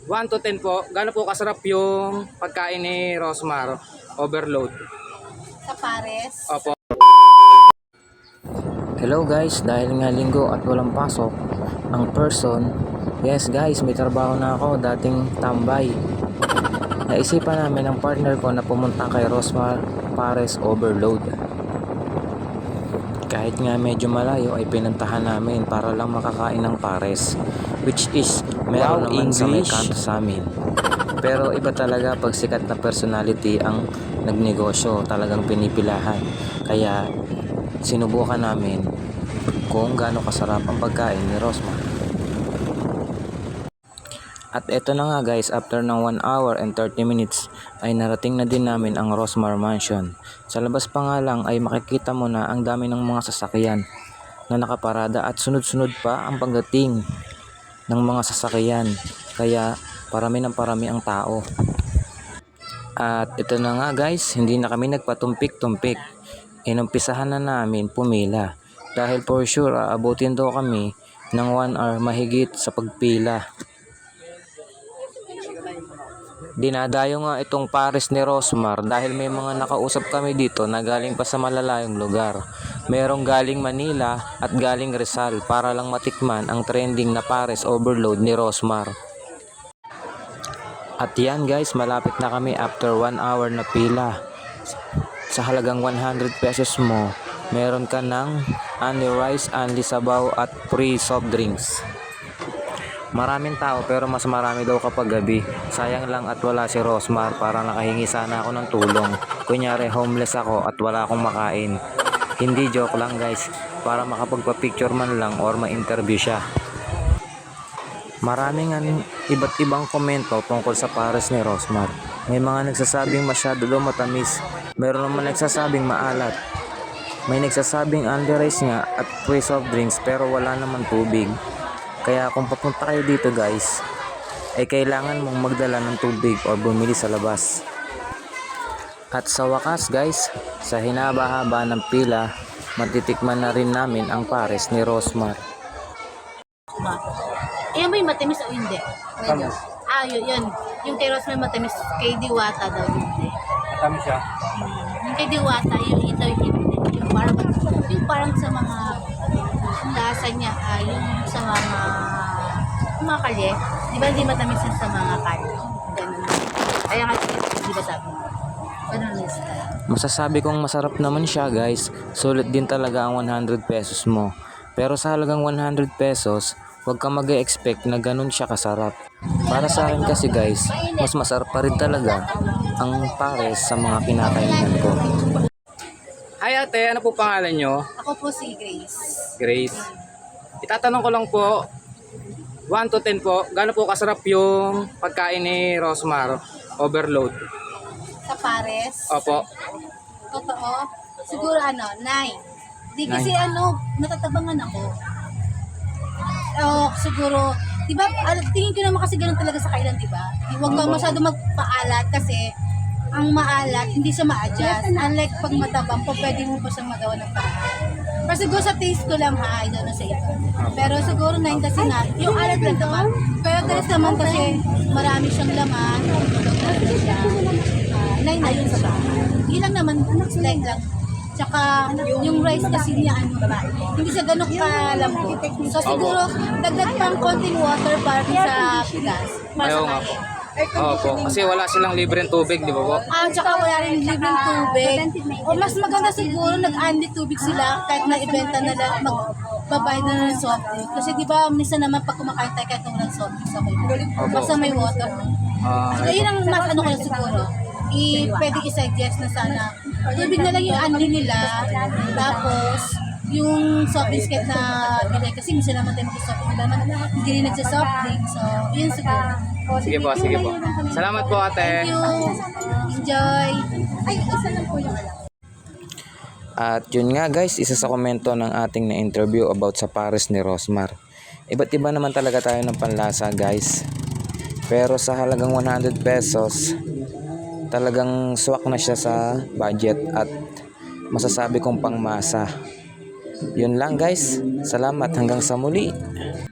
1 to 10 po, gaano po kasarap yung pagkain ni Rosmar? Overload. Sa pares. Opo. Hello guys, dahil nga linggo at walang pasok ang person, yes guys, may trabaho na ako, dating tambay. Naisipan namin ng partner ko na pumunta kay Rosmar Pares Overload. Kahit nga medyo malayo ay pinuntahan namin para lang makakain ng pares, which is meron naman sa may kanto sa amin. Pero iba talaga pag sikat na personality ang nagnegosyo, talagang pinipilahan. Kaya sinubukan namin kung gaano kasarap ang pagkain ni Rosmar. At eto na nga guys, after ng 1 hour and 30 minutes ay narating na din namin ang Rosmar Mansion. Sa labas pa nga lang ay makikita mo na ang dami ng mga sasakyan na nakaparada at sunod-sunod pa ang pagdating ng mga sasakyan. Kaya parami ng parami ang tao. At ito na nga guys, hindi na kami nagpatumpik-tumpik. Inumpisahan na namin pumila. Dahil for sure aabutin daw kami ng 1 hour mahigit sa pagpila. Dinadayo nga itong pares ni Rosmar dahil may mga nakausap kami dito na galing pa sa malalayong lugar. Merong galing Manila at galing Rizal para lang matikman ang trending na pares overload ni Rosmar. At yan guys, malapit na kami after 1 hour na pila. Sa halagang 100 pesos mo, meron ka ng only rice, only sabaw at free soft drinks. Maraming tao pero mas marami daw kapag gabi. Sayang lang at wala si Rosmar para nakahingi sana ako ng tulong. Kunyari homeless ako at wala akong makain. Hindi, joke lang guys, para makapagpa-picture man lang or ma-interview siya. Maraming iba't ibang komento tungkol sa pares ni Rosmar. May mga nagsasabing masyado daw matamis. Meron naman nagsasabing maalat. May nagsasabing only rice nga at free soft drinks pero wala naman tubig. Kaya kung papunta kayo dito guys, ay kailangan mong magdala ng tubig o bumili sa labas. At sa wakas guys, sa hinaba-haba ng pila, matitikman na rin namin ang pares ni Rosmar. Ayan ba yung matamis o hindi? Medyo. Yun. Yung kay Rosmar matamis, kay Diwata daw hindi. Matamis siya. Yung kay Diwata, yung ito yung hindi. Yung parang sa mga lasa niya, yung sa mga kalye, di ba hindi matamis yun sa mga kalye? Ganun. Kaya nga, di ba sabi mo? Ganun yung style. Masasabi kong masarap naman siya guys, sulit din talaga ang 100 pesos mo. Pero sa halagang 100 pesos, huwag kang mag-expect na ganun siya kasarap. Para sa akin kasi guys, mas masarap pa rin talaga ang pares sa mga kinakainan ko. Hi ate, ano po pangalan nyo? Ako po si Grace. Grace. Itatanong ko lang po, 1 to 10 po, gaano po kasarap yung pagkain ni Rosmar? Overload. Sa pares. Opo. Totoo. Siguro 9. Di kasi natatabangan ako. Siguro, di ba, tingin ko naman kasi ganun talaga sa kailan, di ba? Huwag kang masyado magpaalat kasi ang maalat, hindi siya ma-adjust. Unlike pag matabang po, pwede mo pa siyang magawa ng paraan. Pero siguro sa taste ko lang ha, I don't know sa ito. Pero siguro 9 kasi na, yung alat lang naman. Pero taste naman kasi marami siyang laman. 9 na yun sa bahay. Hindi lang naman, like lang. Tsaka yung rice kasi niya, hindi siya ganun kalambot. So siguro, dagdag pang konting water para sa pigas. Ayaw nga po. Opo, kasi wala silang libreng tubig, di ba po? Tsaka wala rin libreng tubig. O mas maganda siguro, nag-unli tubig sila kahit na-ibenta na lang, magbabayad na ng soft drink. Kasi di ba, minsan naman pag kumakain tayo kahit walang soft drink, okay. Basta may water. So yun ang mas ko na siguro. Pwede i-suggest na sana. Tubig na lang yung unli nila. Tapos, yung soft drinks kahit na bilay. Kasi minsan naman tayo mag-soft drink. Hindi rin nagsa-soft drink. So, yun siguro. Sige po, sige po. Salamat po ate. Thank you. Enjoy. Ay, isa lang po yung At yun nga guys, isa sa komento ng ating na-interview about sa pares ni Rosmar. Iba't iba naman talaga tayo ng panlasa guys. Pero sa halagang 100 pesos, talagang swak na siya sa budget at masasabi kong pangmasa. Yun lang guys, salamat hanggang sa muli.